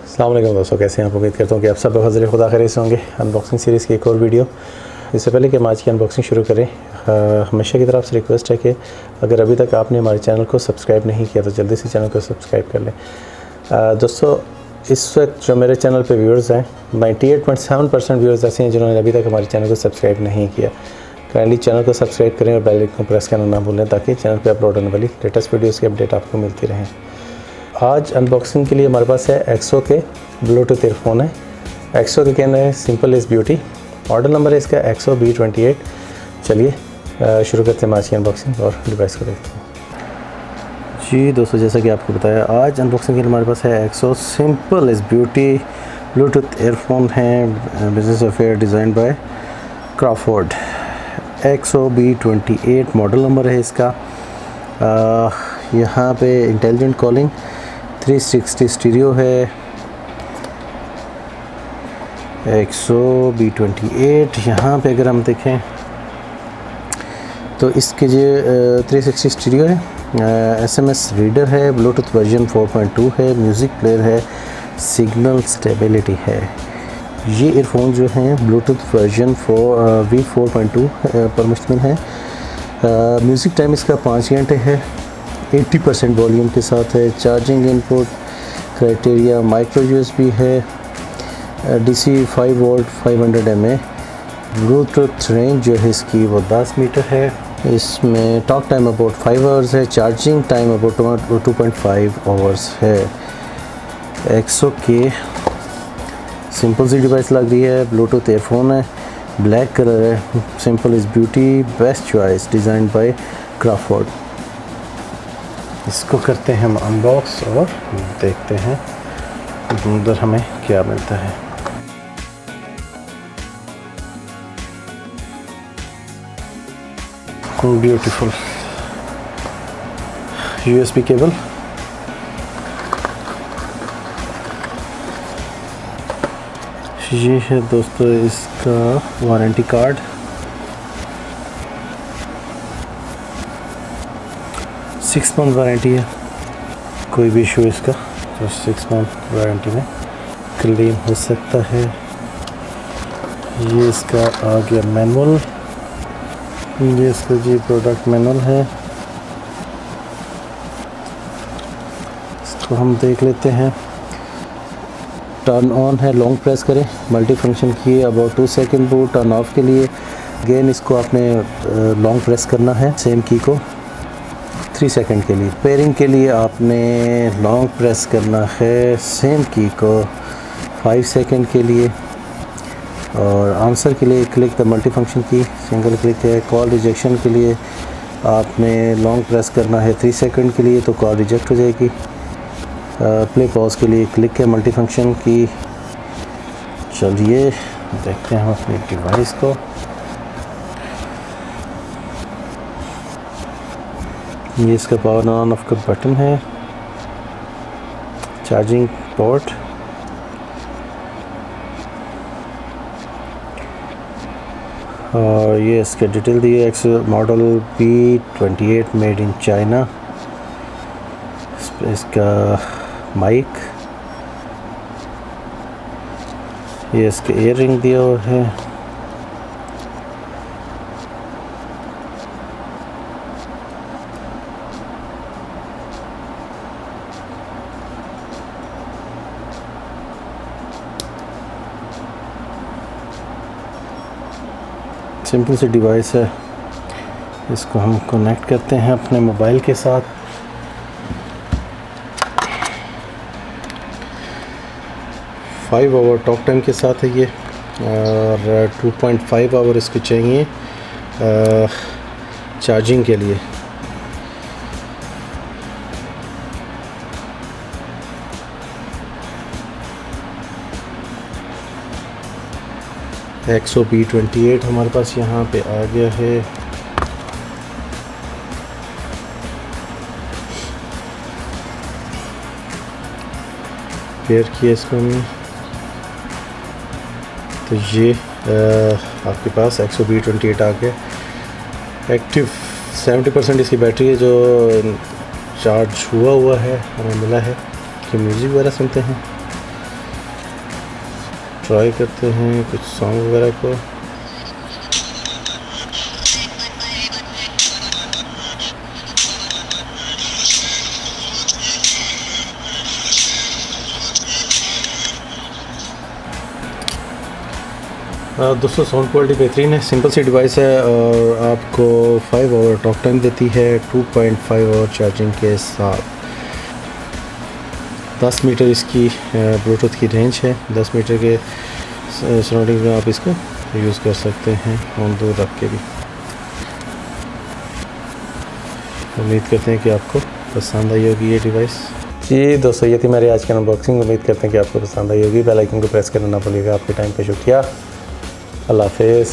अस्सलाम वालेकुम दोस्तों, कैसे हैं आप? उम्मीद करता हूँ कि आप सब फजल खुदा खैरियत से होंगे। अनबॉक्सिंग सीरीज़ की एक और वीडियो। इससे पहले कि हम आज की अनबॉक्सिंग शुरू करें, हमेशा की तरफ से रिक्वेस्ट है कि अगर अभी तक आपने हमारे चैनल को सब्सक्राइब नहीं किया तो जल्दी से चैनल को सब्सक्राइब कर लें। दोस्तों, इस वक्त जो मेरे चैनल पे व्यूअर्स हैं 98.7% व्यूअर्स ऐसे हैं जिन्होंने अभी तक हमारे चैनल को सब्सक्राइब नहीं किया। काइंडली चैनल को सब्सक्राइब करें और बेल आइकन को प्रेस करना ना भूलें ताकि चैनल पे अपलोड होने वाली लेटेस्ट वीडियोस की अपडेट आपको मिलती रहें। आज अनबॉक्सिंग के लिए हमारे पास है एक्सो के ब्लूटूथ ईयरफोन है। एक्सो के कहना है simple is beauty. Model number है इसका XO B28। चलिए शुरू करते हैं आज की अनबॉक्सिंग और डिवाइस को देखते हैं। जी दोस्तों, जैसा कि आपको बताया, आज अनबॉक्सिंग के लिए हमारे पास है XO simple is beauty bluetooth earphone है। Business affair design by Crawford. XO B28 model number है इसका। यहाँ पे इंटेलिजेंट कॉलिंग 360 स्टीरियो है। XO B28 यहाँ पे अगर हम देखें तो इसके जो 360 स्टीरियो है, SMS रीडर है, ब्लूटूथ वर्जन 4.2 है, म्यूज़िक प्लेयर है, सिग्नल स्टेबिलिटी है। ये ईयरफोन जो हैं ब्लूटूथ वर्जन V4.2 पर मुश्तमिल है। म्यूज़िक टाइम इसका 5 घंटे है। 80% वॉल्यूम के साथ है। Charging input criteria micro USB है। DC 5 volt 500 mAh। Bluetooth range जो है इसकी वो 10 मीटर है। इसमें टॉक टाइम अबाउट 5 आवर्स है। चार्जिंग टाइम अबाउट 2.5 आवर्स है। एक्सो के सिंपल सी डिवाइस लग रही है। ब्लूटूथ ईयरफोन है, ब्लैक कलर है। Simple is beauty, best choice, design by Crawford. इसको करते हैं हम अनबॉक्स और देखते हैं अंदर हमें क्या मिलता है। ब्यूटीफुल USB केबल, ये है दोस्तों इसका warranty card. Six month warranty है। कोई भी इशू इसका तो 6 मंथ वारंटी में क्लेम हो सकता है। ये इसका आ गया मैनुअल। ये इसका जी प्रोडक्ट मैनुअल है। इसको हम देख लेते हैं। टर्न ऑन है, लॉन्ग प्रेस करें, मल्टी फंक्शन की about 2 second boot. Turn off के लिए अगेन इसको आपने लॉन्ग प्रेस करना है, सेम की को 3 सेकंड के लिए। पेयरिंग के लिए आपने लॉन्ग प्रेस करना है, सेम की को 5 सेकंड के लिए। और आंसर के लिए क्लिक द मल्टी फंक्शन की, सिंगल क्लिक है। कॉल रिजेक्शन के लिए आपने लॉन्ग प्रेस करना है 3 सेकंड के लिए तो कॉल रिजेक्ट हो जाएगी। प्ले पॉज के लिए क्लिक है मल्टी फंक्शन की। चलिए देखते हैं हम अपनी डिवाइस को। ये इसका पावर ऑन ऑफ का बटन है। चार्जिंग पोर्ट, और ये इसके डिटेल दिए। XO model B28 made in China. इसका माइक, ये इसके ईयर रिंग दिया हुआ है। सिंपल सी डिवाइस है। इसको हम कनेक्ट करते हैं अपने मोबाइल के साथ। फाइव आवर टॉक टाइम के साथ है ये, और 2.5 आवर इसको चाहिए चार्जिंग के लिए। XO B28 हमारे पास यहाँ पे आ गया है। पेयर किया इसको हमने, तो ये आपके पास XO B28 आ गया। एक्टिव 70% इसकी बैटरी है जो चार्ज हुआ है, हमें मिला है कि म्यूज़िक वगैरह सुनते हैं। ट्राई करते हैं कुछ सॉन्ग वगैरह को। दोस्तों साउंड क्वालिटी बेहतरीन है, सिंपल सी डिवाइस है और आपको 5 आवर टॉक टाइम देती है 2.5 आवर चार्जिंग के साथ। 10 मीटर इसकी ब्लूटूथ की रेंज है। 10 मीटर के सराउंडिंग में आप इसको यूज़ कर सकते हैं फोन दूर रख के भी। उम्मीद करते हैं कि आपको पसंद आई होगी ये डिवाइस। जी दोस्तों, ये थी मेरी आज की अनबॉक्सिंग। उम्मीद करते हैं कि आपको पसंद आई होगी। बेल आइकन को प्रेस करना ना भूलिएगा। आपके टाइम पे शुक्रिया। अल्लाह हाफ़िज़।